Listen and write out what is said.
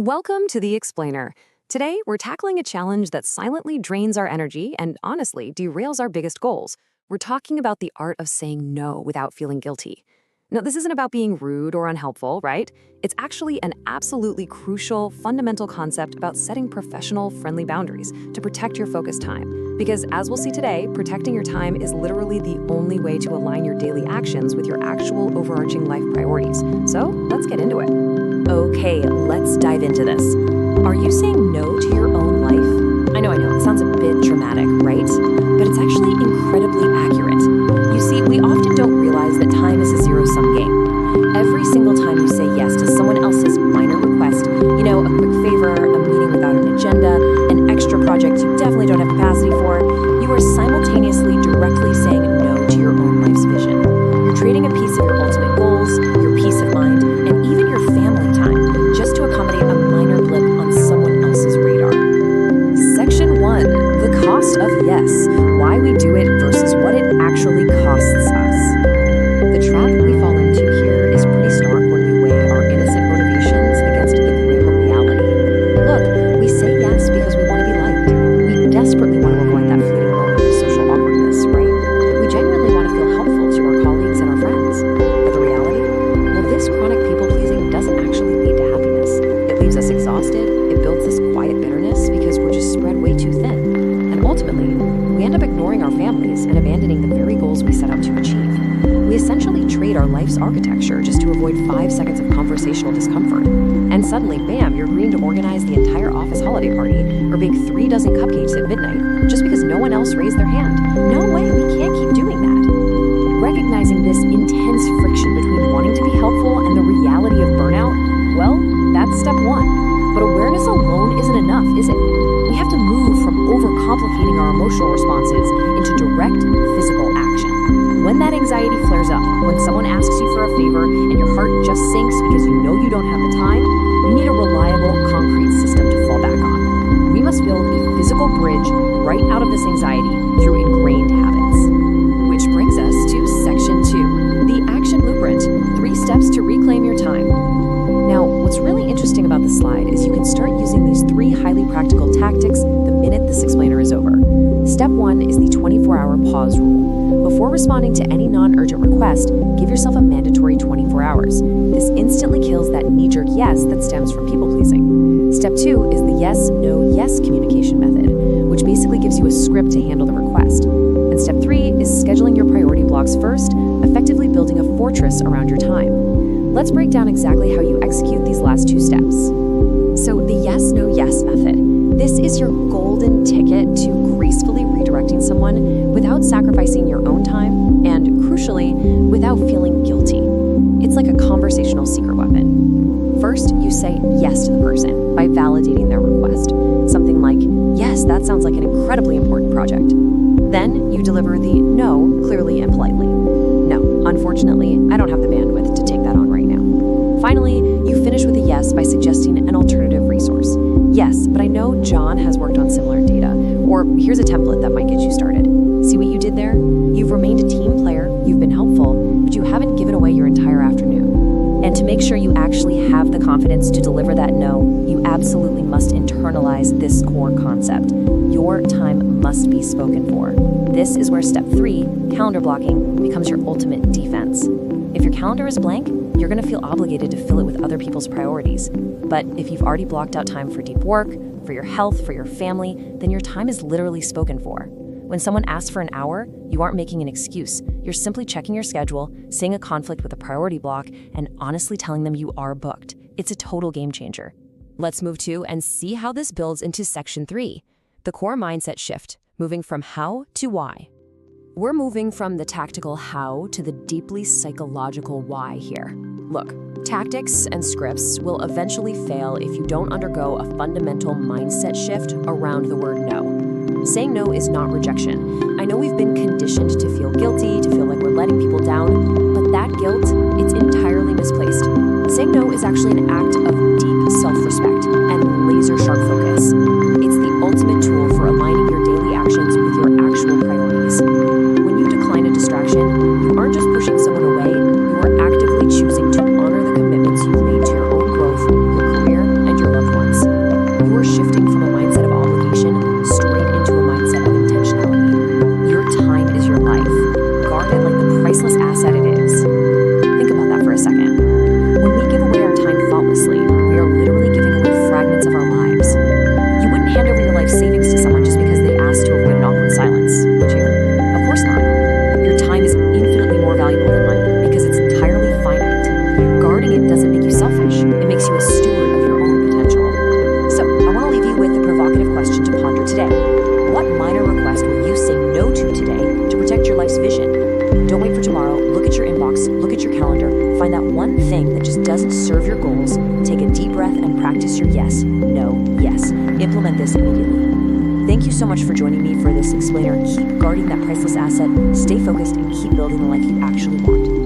Welcome to The Explainer. Today, we're tackling a challenge that silently drains our energy and honestly derails our biggest goals. We're talking about the art of saying no without feeling guilty. Now, this isn't about being rude or unhelpful, right? It's actually an absolutely crucial, fundamental concept about setting professional, friendly boundaries to protect your focused time. Because as we'll see today, protecting your time is literally the only way to align your daily actions with your actual overarching life priorities. So, let's get into it. Okay, let's dive into this. Are you saying no to your own life? I know, it sounds a bit dramatic, right? But it's actually incredibly accurate. You see, we often don't realize that time is a zero-sum game. Every single time you say yes to someone else's minor request, a quick favor, a meeting without an agenda, an extra project you definitely don't have capacity for, you are simultaneously directly saying no to your own life's vision. You're trading a piece of your ultimate goals, your peace of mind, and even your family time just to accommodate a minor blip on someone else's radar. Section 1. The cost of yes. Why we do it versus what it actually costs us. The trap we fall into here is pretty stark when we weigh our innocent motivations against the grim reality. Look, we say yes because we want to be liked. We desperately want to avoid that fleeting moment of social awkwardness, right? We genuinely want to feel helpful to our colleagues and our friends. But the reality? Well, this chronic people-pleasing doesn't actually lead to happiness. It leaves us exhausted. It builds this quiet bitterness because we're just spread way too thin. And ultimately, we end up ignoring our families and abandoning the very goals we set out to achieve. We essentially trade our life's architecture just to avoid 5 seconds of conversational discomfort. And suddenly, bam, you're agreeing to organize the entire office holiday party or bake 3 dozen cupcakes at midnight just because no one else raised their hand. No way, we can't keep doing that. Recognizing this intense friction between wanting to be helpful and the reality of burnout, well, that's step 1. But awareness alone isn't enough, is it? We have to move from overcomplicating our emotional responses into direct physical action. When that anxiety flares up, when someone asks you for a favor and your heart just sinks because you know you don't have the time, you need a reliable, concrete system to fall back on. We must build a physical bridge right out of this anxiety through ingrained habits. Which brings us to Section 2, the Action Blueprint, 3 steps to reclaim your time. Now, what's really interesting about this slide is you can start using these 3 highly practical tactics the minute this explainer is over. Step 1 is the 24-hour pause rule. Before responding to any non-urgent request, give yourself a mandatory 24 hours. This instantly kills that knee-jerk yes that stems from people-pleasing. Step 2 is the yes, no, yes communication method, which basically gives you a script to handle the request. And step 3 is scheduling your priority blocks first, effectively building a fortress around your time. Let's break down exactly how you execute these last 2 steps. So the yes, no, yes method. This is your golden ticket to gracefully redirecting someone without sacrificing your own time and, crucially, without feeling guilty. It's like a conversational secret weapon. First, you say yes to the person by validating their request. Something like, yes, that sounds like an incredibly important project. Then you deliver the no clearly and politely. No, unfortunately, I don't have the bandwidth to take that on right now. Finally, you finish with a yes by suggesting an alternative resource. Yes, but I know John has worked on similar data, or here's a template that might get you started. See what you did there? You've remained a team player, you've been helpful, but you haven't given away your entire afternoon. And to make sure you actually have the confidence to deliver that no, you absolutely must internalize this core concept. Your time must be spoken for. This is where step 3, calendar blocking, becomes your ultimate defense. If your calendar is blank, you're going to feel obligated to fill it with other people's priorities. But if you've already blocked out time for deep work, for your health, for your family, then your time is literally spoken for. When someone asks for an hour, you aren't making an excuse. You're simply checking your schedule, seeing a conflict with a priority block, and honestly telling them you are booked. It's a total game changer. Let's move to and see how this builds into Section 3, the core mindset shift, moving from how to why. We're moving from the tactical how to the deeply psychological why here. Look, tactics and scripts will eventually fail if you don't undergo a fundamental mindset shift around the word no. Saying no is not rejection. I know we've been conditioned to feel guilty, to feel like we're letting people down, but that guilt, it's entirely misplaced. Saying no is actually an act of deep self-respect and laser-sharp focus. It's the ultimate tool for aligning your daily actions with your actual priorities. When you decline a distraction, you aren't just pushing someone away, you are actively choosing to honor the commitments you've made to your own growth, your career, and your loved ones. You're shifting from a mindset of obligation straight into a mindset of intentionality. Your time is your life. Guard it like the priceless asset it is. Think about that for a second. When we give away our time thoughtlessly, we are literally giving away fragments of our lives. You wouldn't hand over your life savings to someone just because they asked to avoid an awkward silence, would you? Of course not. Your time is infinitely more valuable than money because it's entirely finite. Guarding it doesn't make you selfish. It makes you a steward of your own potential. So, I want to leave you with a provocative question to ponder today. What minor request will you say no to today to protect your life's vision? Don't wait for tomorrow. Look at your inbox, look at your calendar, find that one thing that just doesn't serve your goals, take a deep breath and practice your yes, no, yes. Implement this immediately. Thank you so much for joining me for this explainer. Keep guarding that priceless asset, stay focused, and keep building the life you actually want.